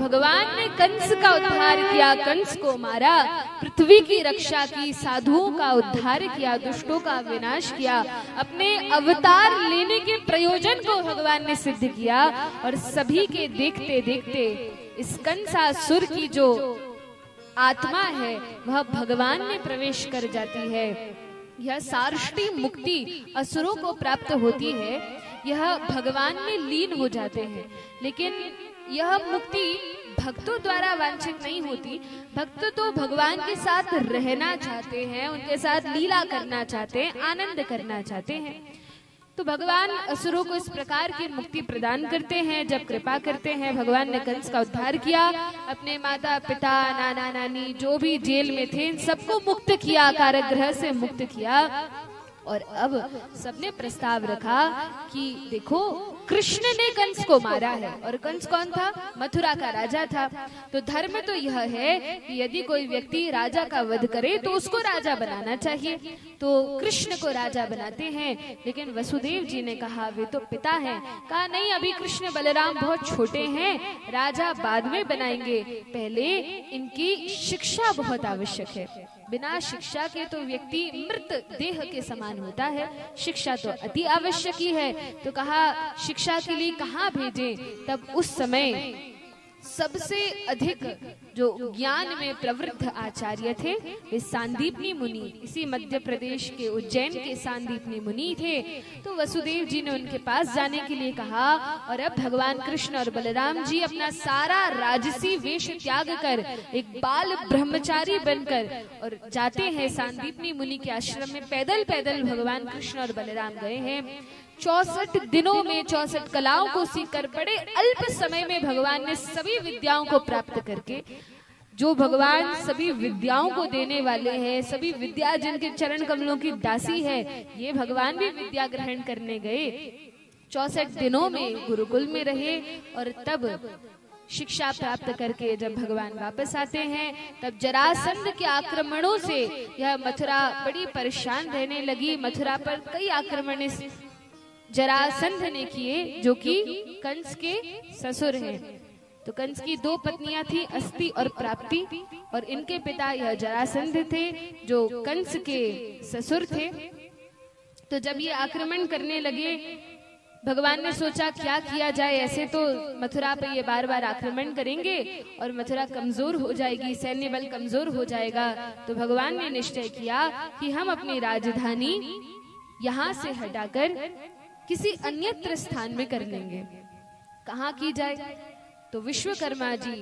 भगवान ने कंस का उद्धार किया, कंस को मारा, पृथ्वी की रक्षा की, साधुओं का उद्धार किया, दुष्टों का विनाश किया, अपने अवतार लेने के प्रयोजन को भगवान ने सिद्ध किया। और सभी के देखते देखते इस कंसासुर की जो आत्मा है वह भगवान में प्रवेश कर जाती है। यह सार्ष्टी मुक्ति असुरों को प्राप्त होती है, यह भगवान में लीन हो जाते हैं। लेकिन यह मुक्ति भक्तों द्वारा वांछित नहीं होती। भक्त तो भगवान के साथ रहना चाहते हैं, उनके साथ लीला करना चाहते हैं, आनंद करना चाहते हैं। तो भगवान असुरों को इस प्रकार की मुक्ति प्रदान करते हैं जब कृपा करते हैं। भगवान ने कंस का उद्धार किया, अपने माता पिता नाना नानी जो भी जेल में थे इन सबको मुक्त किया, कारागृह से मुक्त किया। और अब सबने प्रस्ताव रखा कि देखो कृष्ण ने कंस को मारा है, और कंस कौन था? मथुरा का राजा था। तो धर्म तो यह है कि यदि कोई व्यक्ति राजा का वध करे तो उसको राजा बनाना चाहिए। तो कृष्ण को राजा बनाते हैं, लेकिन वसुदेव जी ने कहा वे तो पिता हैं। कहा नहीं, अभी कृष्ण बलराम बहुत छोटे हैं, राजा बाद में बनाएंगे, पहले इनकी शिक्षा बहुत आवश्यक है। बिना शिक्षा के तो व्यक्ति मृत देह के समान होता है, शिक्षा तो अति आवश्यक ही है। तो कहा शिक्षा के लिए कहाँ भेजें? तब उस समय सबसे अधिक जो ज्ञान में प्रवृत्त आचार्य थे वे सांदीपनी मुनि, इसी मध्य प्रदेश के उज्जैन के सांदीपनी मुनि थे। तो वसुदेव जी ने उनके पास जाने के लिए कहा। और अब भगवान कृष्ण और बलराम जी अपना सारा राजसी वेश त्याग कर एक बाल ब्रह्मचारी बनकर और जाते हैं सांदीपनी मुनि के आश्रम में। पैदल पैदल भगवान कृष्ण और बलराम गए हैं। 64 दिनों में 64 कलाओं को सीखकर बड़े अल्प समय में भगवान ने सभी विद्याओं को प्राप्त करके, जो भगवान सभी विद्याओं को देने वाले हैं, सभी विद्या जिनके चरण कमलों की दासी है, ये भगवान भी विद्या ग्रहण करने गए। 64 दिनों में गुरुकुल में रहे और तब शिक्षा प्राप्त करके जब भगवान वापस आते हैं तब जरासंध के आक्रमणों से यह मथुरा बड़ी परेशान रहने लगी। मथुरा पर कई आक्रमण जरासंध ने किए जो कि कंस के ससुर हैं। तो कंस की 2 पत्नियां थी, अस्ति और प्राप्ति, और इनके पिता यह जरासंध थे जो कंस के ससुर थे। तो जब ये आक्रमण करने लगे भगवान ने सोचा क्या किया जाए, ऐसे तो मथुरा पर ये बार बार आक्रमण करेंगे और मथुरा कमजोर हो जाएगी, सैन्य बल कमजोर हो जाएगा। तो भगवान ने निश्चय किया कि हम अपनी राजधानी यहाँ से हटाकर किसी अन्यत्र स्थान में कर लेंगे। कहाँ की जाए? तो विश्वकर्मा जी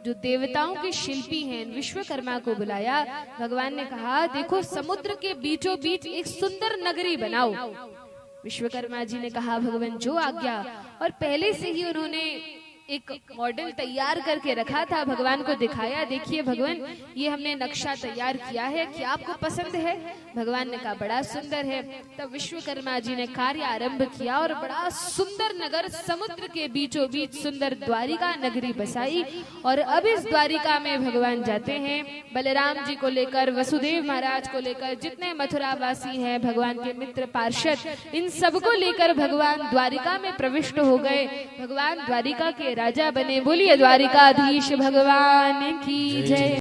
जो देवताओं के शिल्पी हैं, विश्वकर्मा को बुलाया। भगवान ने कहा देखो समुद्र के बीचों बीच एक सुंदर नगरी बनाओ। विश्वकर्मा जी ने कहा भगवान जो आज्ञा। और पहले से ही उन्होंने एक मॉडल तैयार करके रखा था, भगवान को दिखाया, देखिए भगवान ये हमने नक्शा तैयार किया है, क्या आपको पसंद है? भगवान ने कहा बड़ा सुंदर है। तब विश्वकर्मा जी ने कार्य आरंभ किया और बड़ा सुंदर नगर समुद्र के बीचों बीच सुंदर द्वारिका नगरी बसाई। और अब इस द्वारिका में भगवान जाते हैं बलराम जी को लेकर, वसुदेव महाराज को लेकर, जितने मथुरा वासी हैं, भगवान के मित्र पार्षद, इन सबको लेकर भगवान द्वारिका में प्रविष्ट हो गए। भगवान द्वारिका के राजा बने। बोलिए द्वारिकाधीश भगवान की जय।